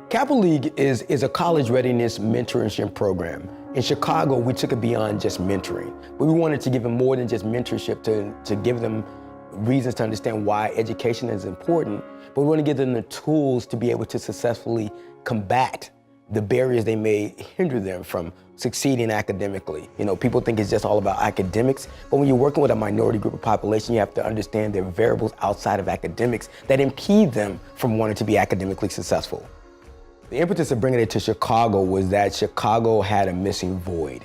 Capital League is a college readiness mentorship program. In Chicago, we took it beyond just mentoring, but we wanted to give them more than just mentorship to give them reasons to understand why education is important, but we want to give them the tools to be able to successfully combat the barriers they may hinder them from succeeding academically. You know, people think it's just all about academics, but when you're working with a minority group of population, you have to understand there are variables outside of academics that impede them from wanting to be academically successful. The impetus of bringing it to Chicago was that Chicago had a missing void.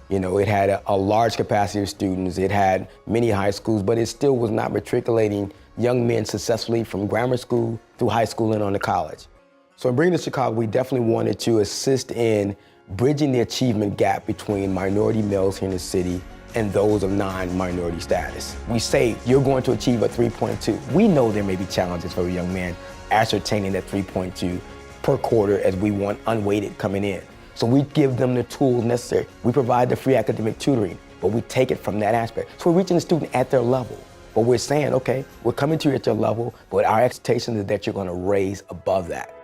You know, it had a large capacity of students, it had many high schools, but it still was not matriculating young men successfully from grammar school through high school and on to college. So in bringing it to Chicago, we definitely wanted to assist in bridging the achievement gap between minority males here in the city and those of non-minority status. We say you're going to achieve a 3.2. We know there may be challenges for a young man ascertaining that 3.2 per quarter as we want unweighted coming in. So we give them the tools necessary. We provide the free academic tutoring, but we take it from that aspect. So we're reaching the student at their level. But we're saying, okay, we're coming to you at your level, but our expectation is that you're gonna raise above that.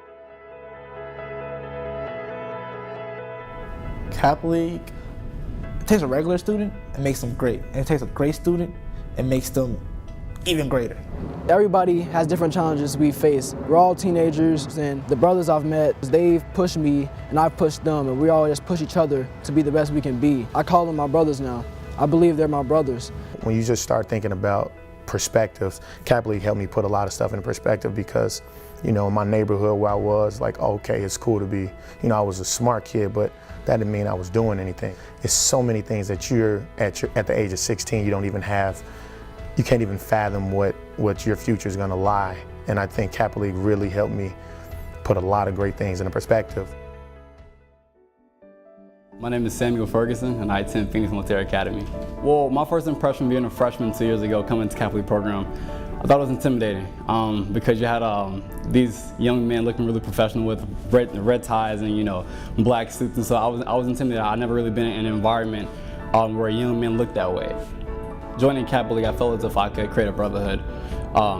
Capital League, it takes a regular student and makes them great. And it takes a great student and makes them even greater. Everybody has different challenges we face. We're all teenagers, and the brothers I've met, they've pushed me and I've pushed them, and we all just push each other to be the best we can be. I call them my brothers now. I believe they're my brothers. When you just start thinking about perspectives, Capital League helped me put a lot of stuff in perspective because, you know, in my neighborhood where I was, like, okay, it's cool to be, you know, I was a smart kid, but that didn't mean I was doing anything. It's so many things that you're at the age of 16, you don't even have. You can't even fathom what your future is gonna lie. And I think Capital League really helped me put a lot of great things into perspective. My name is Samuel Ferguson, and I attend Phoenix Military Academy. Well, my first impression being a freshman 2 years ago coming to Capital League program, I thought it was intimidating because you had these young men looking really professional with red ties and, you know, black suits, and so I was intimidated. I'd never really been in an environment where young men looked that way. Joining Capital League, I felt as if I could create a brotherhood.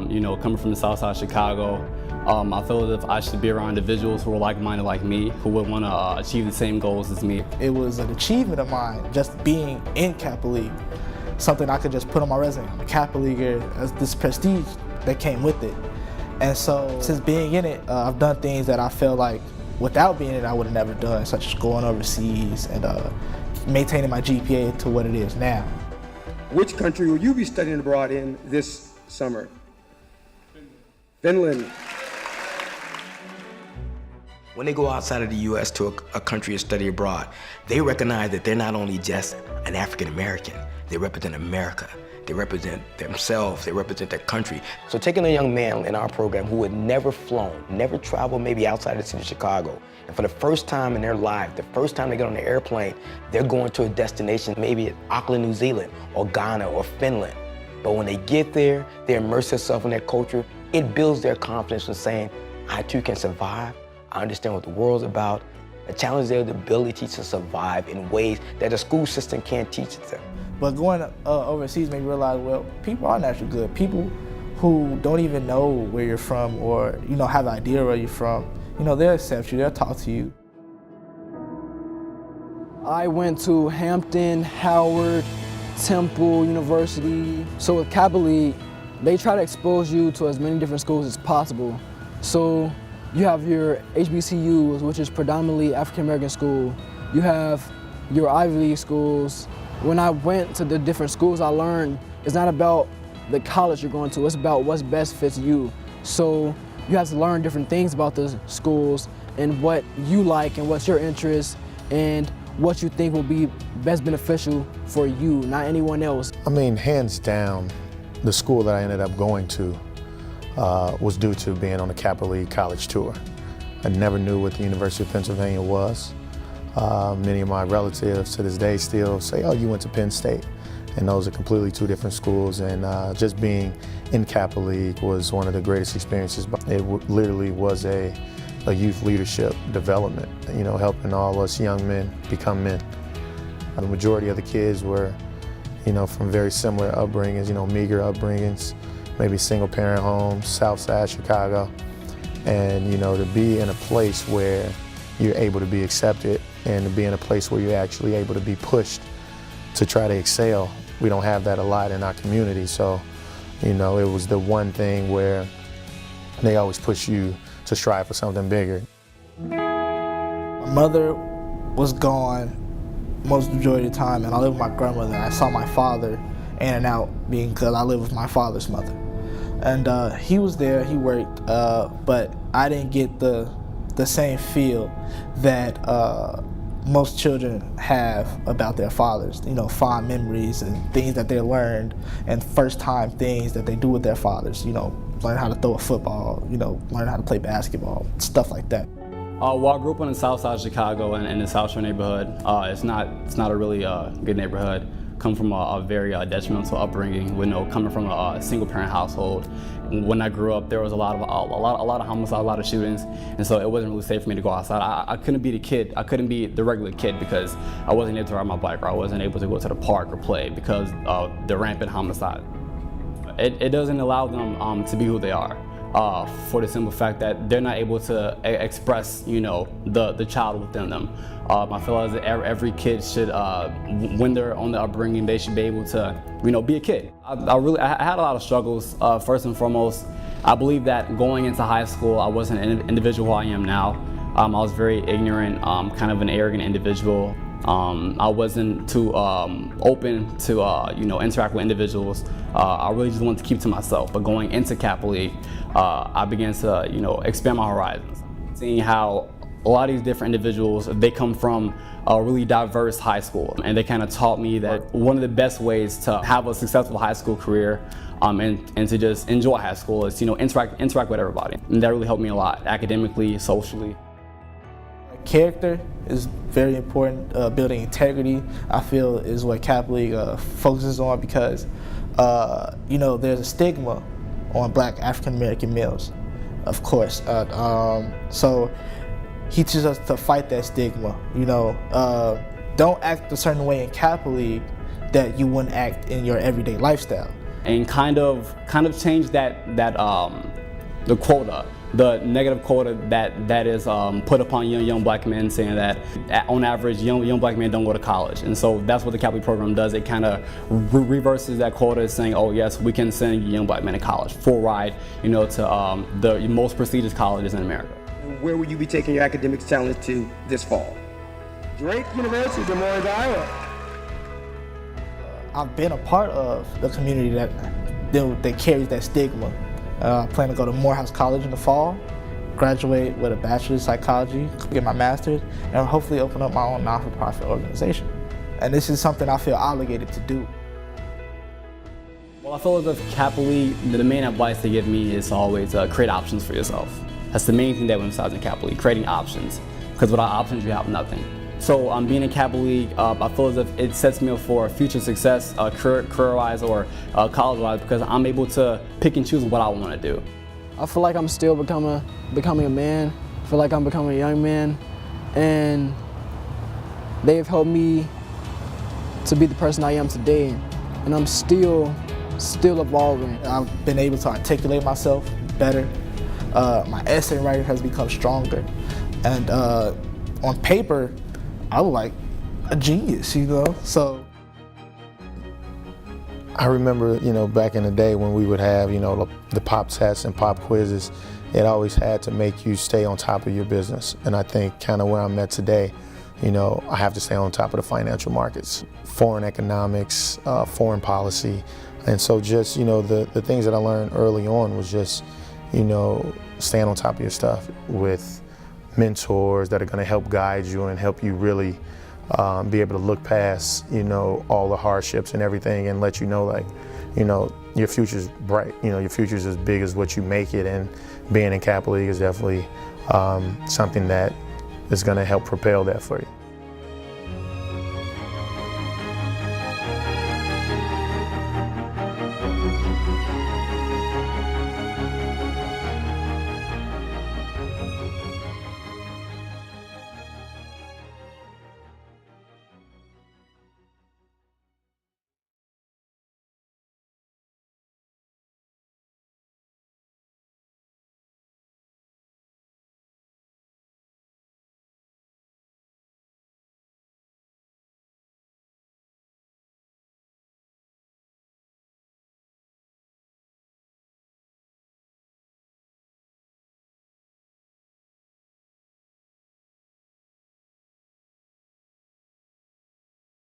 You know, coming from the south side of Chicago, I felt as if I should be around individuals who were like-minded like me, who would want to achieve the same goals as me. It was an achievement of mine just being in Capital League, something I could just put on my resume. I'm a Capital Leaguer, as this prestige that came with it. And so since being in it, I've done things that I feel like without being in it I would have never done, such as going overseas and maintaining my GPA to what it is now. Which country will you be studying abroad in this summer? Finland. When they go outside of the U.S. to a country to study abroad, they recognize that they're not only just an African American, they represent America. They represent themselves, they represent their country. So taking a young man in our program who had never flown, never traveled maybe outside the city of Chicago, and for the first time in their life, the first time they get on the airplane, they're going to a destination, maybe at Auckland, New Zealand, or Ghana, or Finland. But when they get there, they immerse themselves in their culture, it builds their confidence in saying, I too can survive, I understand what the world's about. It challenges their ability to survive in ways that the school system can't teach them. But going overseas made me realize, well, people are naturally good. People who don't even know where you're from or, you know, have an idea where you're from, you know, they'll accept you, they'll talk to you. I went to Hampton, Howard, Temple University. So with Capital League, they try to expose you to as many different schools as possible. So you have your HBCUs, which is predominantly African American school. You have your Ivy League schools. When I went to the different schools, I learned it's not about the college you're going to, it's about what's best fits you. So you have to learn different things about the schools and what you like and what's your interest and what you think will be best beneficial for you, not anyone else. I mean, hands down, the school that I ended up going to was due to being on the Capital League college tour. I never knew what the University of Pennsylvania was. Many of my relatives to this day still say, oh, you went to Penn State. And those are completely two different schools. And just being in Capital League was one of the greatest experiences. It literally was a youth leadership development, you know, helping all us young men become men. The majority of the kids were, you know, from very similar upbringings, you know, meager upbringings, maybe single parent homes, South Side Chicago. And, you know, to be in a place where you're able to be accepted and to be in a place where you're actually able to be pushed to try to excel, we don't have that a lot in our community. So, you know, it was the one thing where they always push you to strive for something bigger. My mother was gone most majority of the time, and I lived with my grandmother. I saw my father in and out because I lived with my father's mother. And he was there, he worked, but I didn't get the same feel that most children have about their fathers. You know, fond memories and things that they learned and first time things that they do with their fathers. You know, learn how to throw a football, you know, learn how to play basketball, stuff like that. Well, I grew up in the south side of Chicago in the South Shore neighborhood. It's not a really good neighborhood. Come from a very detrimental upbringing, with coming from a single parent household. When I grew up, there was a lot of homicides, a lot of shootings, and so it wasn't really safe for me to go outside. I couldn't be the kid. I couldn't be the regular kid because I wasn't able to ride my bike, or I wasn't able to go to the park or play because of the rampant homicide. It doesn't allow them to be who they are. For the simple fact that they're not able to express, you know, the child within them. I feel as every kid should, when they're on the upbringing, they should be able to, you know, be a kid. I had a lot of struggles. First and foremost, I believe that going into high school, I wasn't an individual who I am now. I was very ignorant, kind of an arrogant individual. I wasn't too open to you know, interact with individuals. I really just wanted to keep to myself. But going into Capital League, I began to, you know, expand my horizons. Seeing how a lot of these different individuals, they come from a really diverse high school, and they kind of taught me that one of the best ways to have a successful high school career and to just enjoy high school is, you know, interact with everybody. And that really helped me a lot, academically, socially. Character is very important. Building integrity, I feel, is what Capital League focuses on because, you know, there's a stigma on Black African American males, of course. So he teaches us to fight that stigma. You know, don't act a certain way in Capital League that you wouldn't act in your everyday lifestyle. And kind of change the quota. The negative quota that is put upon young Black men, saying that on average young Black men don't go to college, and so that's what the Capital League program does. It kind of reverses that quota, saying, oh yes, we can send young Black men to college, full ride, you know, to the most prestigious colleges in America. Where will you be taking your academic talent to this fall? Drake University, Des Moines, Iowa. I've been a part of the community that carries that stigma. I plan to go to Morehouse College in the fall, graduate with a bachelor's in psychology, get my master's, and hopefully open up my own non-for-profit organization. And this is something I feel obligated to do. Well, I feel as if Capital League, the main advice they give me is always create options for yourself. That's the main thing that we emphasize in Capital League, creating options. Because without options, you have nothing. So being in Capital League, I feel as if it sets me up for future success, career-wise or college-wise, because I'm able to pick and choose what I want to do. I feel like I'm still becoming a man. I feel like I'm becoming a young man, and they've helped me to be the person I am today, and I'm still evolving. I've been able to articulate myself better. My essay writing has become stronger, and on paper, I was like a genius, you know. So I remember, you know, back in the day when we would have, you know, the pop tests and pop quizzes, it always had to make you stay on top of your business. And I think kind of where I'm at today, you know, I have to stay on top of the financial markets, foreign economics, foreign policy. And so just, you know, the things that I learned early on was just, you know, staying on top of your stuff with mentors that are going to help guide you and help you really be able to look past, you know, all the hardships and everything, and let you know, like, you know, your future's bright. You know, your future's as big as what you make it, and being in Capital League is definitely something that is going to help propel that for you.